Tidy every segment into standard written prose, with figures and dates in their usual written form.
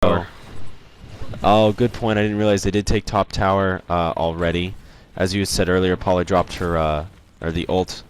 Oh, good point. I didn't realize they did take top tower already. As you said earlier, Polly dropped her or the ult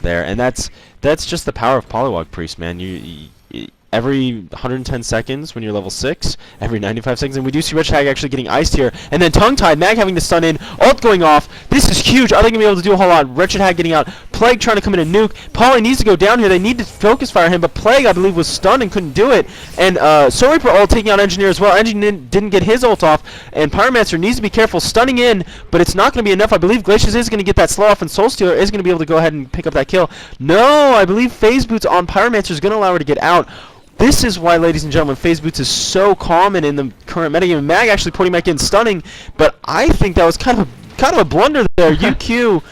there, and that's just the power of Polywog Priest, man. You every 110 seconds when you're level 6, every 95 seconds, and we do see Wretched Hag actually getting iced here, and then Tongue-Tied, Mag having to stun in, ult going off. This is huge. Are they going to be able to do a whole lot? Wretched Hag getting out, Plague trying to come in and nuke. Polly needs to go down here. They need to focus fire him, but Plague, I believe, was stunned and couldn't do it. And Soul Reaper ult taking out Engineer as well. Engineer didn't get his ult off, and Pyromancer needs to be careful, stunning in, but it's not going to be enough. I believe Glacius is going to get that slow off, and Soul Stealer is going to be able to go ahead and pick up that kill. No, I believe Phase Boots on Pyromancer is going to allow her to get out. This is why, ladies and gentlemen, Phase Boots is so common in the current metagame. Mag actually putting back in stunning, but I think that was kind of a blunder there. UQ,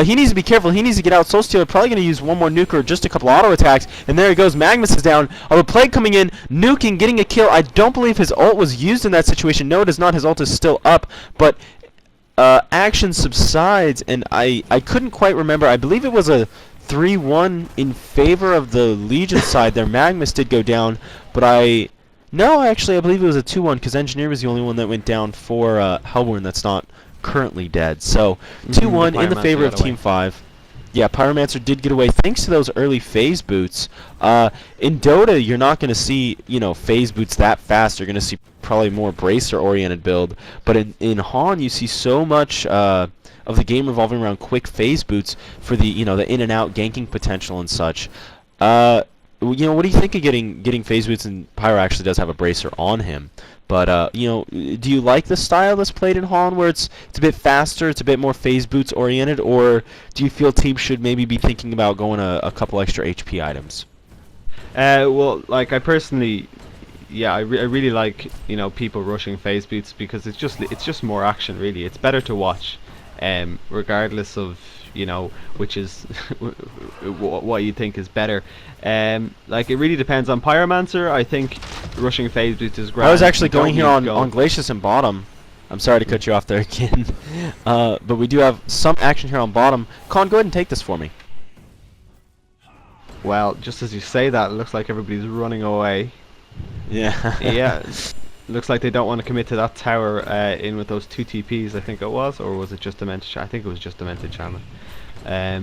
he needs to be careful. He needs to get out. Soul Stealer probably going to use one more nuke or just a couple auto attacks, and there he goes. Magnus is down. The Plague coming in, nuking, getting a kill. I don't believe his ult was used in that situation. No, it is not. His ult is still up, but action subsides, and I couldn't quite remember. I believe it was a 3-1 in favor of the Legion side there. Magnus did go down, but no, actually, I believe it was a 2-1 because Engineer was the only one that went down for Hellborn that's not currently dead. So 2-1 in the favor of Team 5. Yeah, Pyromancer did get away thanks to those early Phase Boots. In Dota, you're not going to see, Phase Boots that fast. You're going to see probably more Bracer-oriented build. But in HoN, you see so much of the game revolving around quick Phase Boots for the, the in-and-out ganking potential and such. What do you think of getting Phase Boots? And Pyro actually does have a Bracer on him. But, do you like the style that's played in HoN where it's a bit faster, it's a bit more Phase Boots oriented, or do you feel teams should maybe be thinking about going a couple extra HP items? Well, like, I personally, yeah, I really like, people rushing Phase Boots because it's just more action, really. It's better to watch, regardless of, which is what you think is better. Like, it really depends on Pyromancer. I think rushing Phase Boots is great. I was actually going here on Glacius and bottom. I'm sorry to cut you off there again. But we do have some action here on bottom. Con, go ahead and take this for me. Well, just as you say that, it looks like everybody's running away. Yeah. Yeah. Looks like they don't want to commit to that tower in with those 2 TPs, I think it was, or was it just Demented? I think it was just Demented Shaman.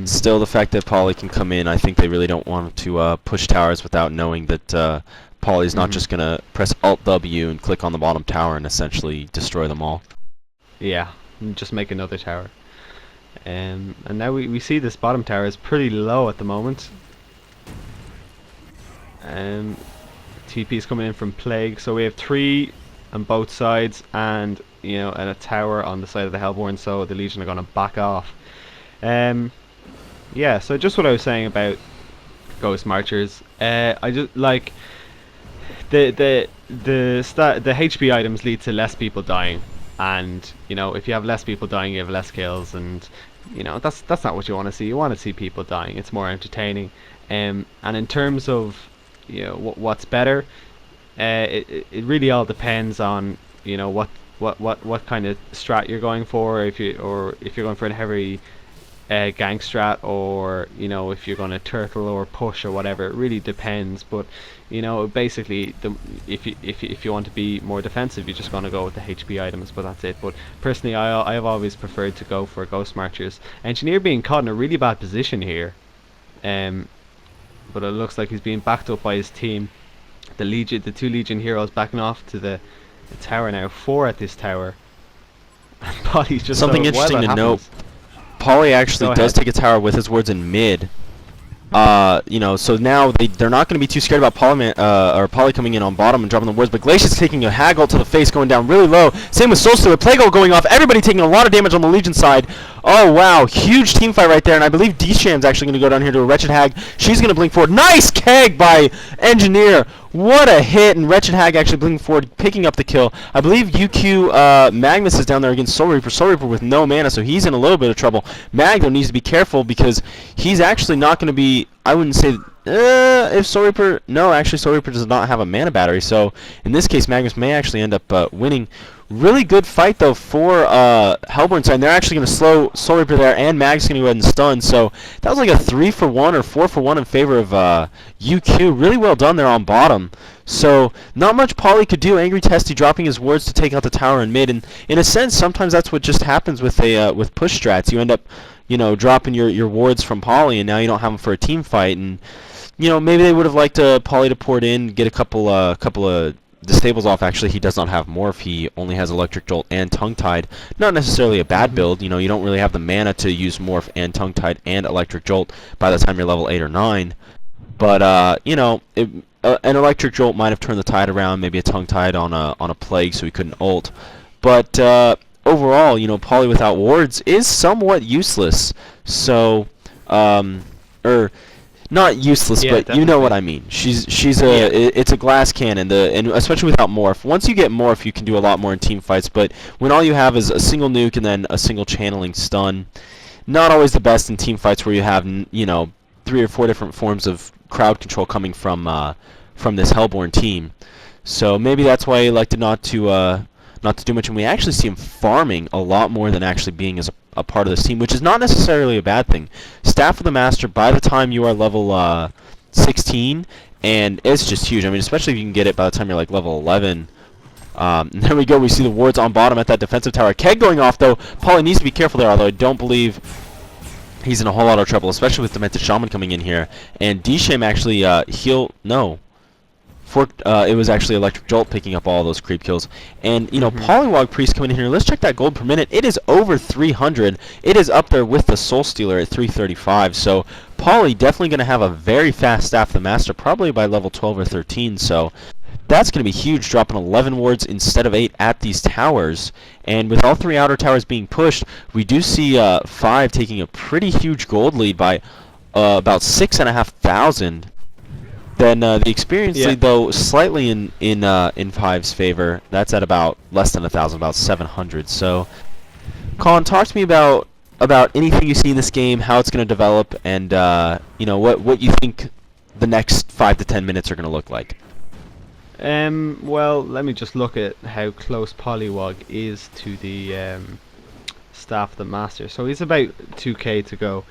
Still, the fact that Polly can come in, I think they really don't want to push towers without knowing that Polly's not just going to press Alt-W and click on the bottom tower and essentially destroy them all. Yeah, just make another tower. And now we see this bottom tower is pretty low at the moment. TP's coming in from Plague, so we have 3 on both sides, and and a tower on the side of the Hellborn, so the Legion are going to back off. Yeah, so just what I was saying about Ghost Marchers. I just like the HP items lead to less people dying, and if you have less people dying, you have less kills, and that's not what you want to see. You want to see people dying. It's more entertaining. And in terms of what's better, it really all depends on what kind of strat you're going for. If you're going for a heavy gank strat, or if you're going to turtle or push or whatever, it really depends. But basically, if you want to be more defensive, you're just going to go with the HP items, but that's it. But personally, I have always preferred to go for Ghost Marchers. Engineer being caught in a really bad position here, but it looks like he's being backed up by his team. The 2 Legion heroes backing off to the tower now. 4 at this tower. And Polly's just something interesting to note. Polly actually does take a tower with his wards in mid. So now they're not going to be too scared about Polly coming in on bottom and dropping the wards, but Glacius taking a hag ult to the face, going down really low. Same with Soul Stealer, Plague ult going off. Everybody taking a lot of damage on the Legion side. Oh wow, huge team fight right there, and I believe D-Sham's actually going to go down here to a Wretched Hag. She's going to blink forward. Nice keg by Engineer. What a hit, and Wretched Hag actually blinking forward, picking up the kill. I believe UQ Magnus is down there against Soul Reaper. Soul Reaper with no mana, so he's in a little bit of trouble. Mag, though, needs to be careful because he's actually not going to be, I wouldn't say If Soul Reaper... No, actually, Soul Reaper does not have a mana battery, so in this case, Magnus may actually end up winning. Really good fight, though, for Hellborn side. They're actually going to slow Soul Reaper there, and Mag's going to go ahead and stun, so that was like a 3-for-1 or 4-for-1 in favor of UQ. Really well done there on bottom. So, not much Poly could do. Angry Testy dropping his wards to take out the tower in mid, and in a sense, sometimes that's what just happens with with push strats. You end up, you know, dropping your wards from Poly, and now you don't have them for a team fight, and you know, maybe they would have liked Poly to port in, get a couple of disables off. Actually, he does not have Morph. He only has Electric Jolt and Tongue-Tied. Not necessarily a bad build. You know, you don't really have the mana to use Morph and Tongue-Tied and Electric Jolt by the time you're level 8 or 9. But, you know, an Electric Jolt might have turned the tide around. Maybe a Tongue-Tied on a Plague so he couldn't ult. But overall, you know, Poly without wards is somewhat useless. So, not useless, Yeah, but definitely. you know what I mean. It's a glass cannon, and especially without Morph. Once you get Morph, you can do a lot more in team fights. But when all you have is a single nuke and then a single channeling stun, not always the best in team fights where you have 3 or 4 different forms of crowd control coming from this Hellborn team. So maybe that's why he elected not to do much, and we actually see him farming a lot more than actually being as a part of this team, which is not necessarily a bad thing. Staff of the Master, by the time you are level 16, and it's just huge. I mean, especially if you can get it by the time you're like level 11. There we go. We see the wards on bottom at that defensive tower. Keg going off, though. Paulie needs to be careful there, although I don't believe he's in a whole lot of trouble, especially with Demented Shaman coming in here. And D-Shame actually it was actually Electric Jolt picking up all those creep kills. And, you know, Polywog Priest coming in here. Let's check that gold per minute. It is over 300. It is up there with the Soul Stealer at 335. So, Poly definitely going to have a very fast Staff of the Master, probably by level 12 or 13. So, that's going to be huge, dropping 11 wards instead of 8 at these towers. And with all 3 outer towers being pushed, we do see 5 taking a pretty huge gold lead by about 6,500. Then the experience lead, though, slightly in 5's favor. That's at about less than 1,000, about 700. So, Colin, talk to me about anything you see in this game, how it's going to develop, and you know what you think the next 5 to 10 minutes are going to look like. Well, let me just look at how close Polywog is to the Staff of the Master. So he's about 2k to go.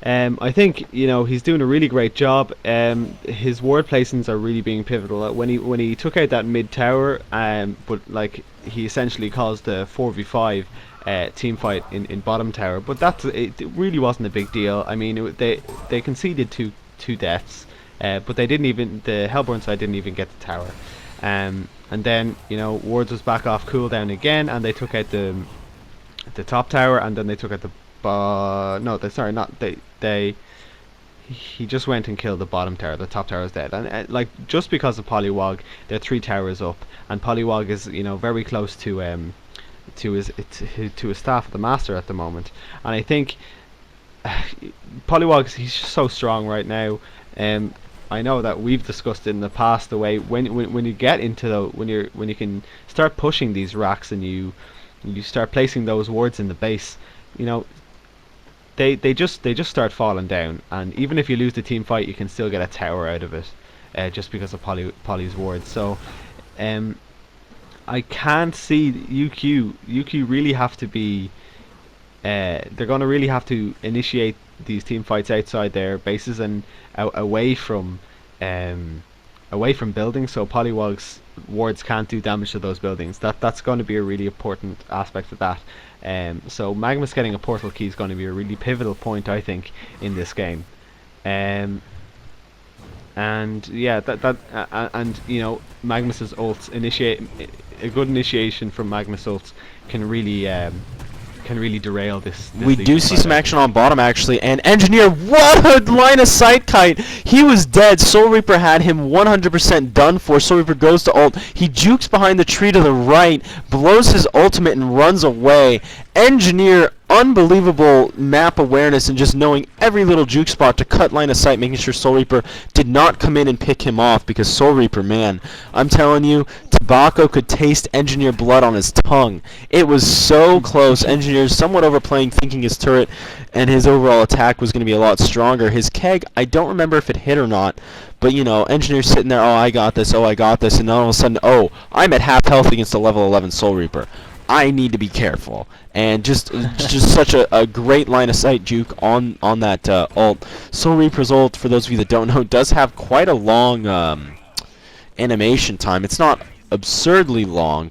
I think, you know, he's doing a really great job. His ward placements are really being pivotal. When he took out that mid tower, but like he essentially caused a 4v5 team fight in bottom tower. But it really wasn't a big deal. I mean, they conceded two deaths, but they didn't even, the Hellborn side didn't even get the tower. And then, you know, wards was back off cooldown again, and they took out the top tower, and then they took out the he just went and killed the bottom tower. The top tower is dead, and like just because of Polywog, there are 3 towers up, and Polywog is, you know, very close to his Staff of the Master at the moment. And I think Polywog, he's just so strong right now. I know that we've discussed it in the past, the way when you get into when you can start pushing these racks and you start placing those wards in the base, you know, they just start falling down, and even if you lose the team fight, you can still get a tower out of it, just because of Poly's wards. So, I can't see UQ really have to be. They're going to really have to initiate these team fights outside their bases and away from buildings, so Polywog's wards can't do damage to those buildings. That's going to be a really important aspect of that. So Magnus getting a portal key is going to be a really pivotal point, I think, in this game. And yeah, and you know, Magnus's ults a good initiation from Magnus ults can really derail this we do see some action on bottom, actually, and Engineer, what a line of sight kite! He was dead. Soul Reaper had him 100% done for. Soul Reaper goes to ult. He jukes behind the tree to the right, blows his ultimate, and runs away. Engineer unbelievable map awareness and just knowing every little juke spot to cut line of sight, making sure Soul Reaper did not come in and pick him off, because Soul Reaper, man, I'm telling you, Tobacco could taste Engineer blood on his tongue. It was so close. Engineer's somewhat overplaying, thinking his turret and his overall attack was going to be a lot stronger. His keg, I don't remember if it hit or not, but you know, Engineer's sitting there, oh, I got this, and then all of a sudden, oh, I'm at half health against a level 11 Soul Reaper. I need to be careful, and just such a great line of sight juke on that ult. Soul Reaper's ult, for those of you that don't know, does have quite a long animation time. It's not absurdly long,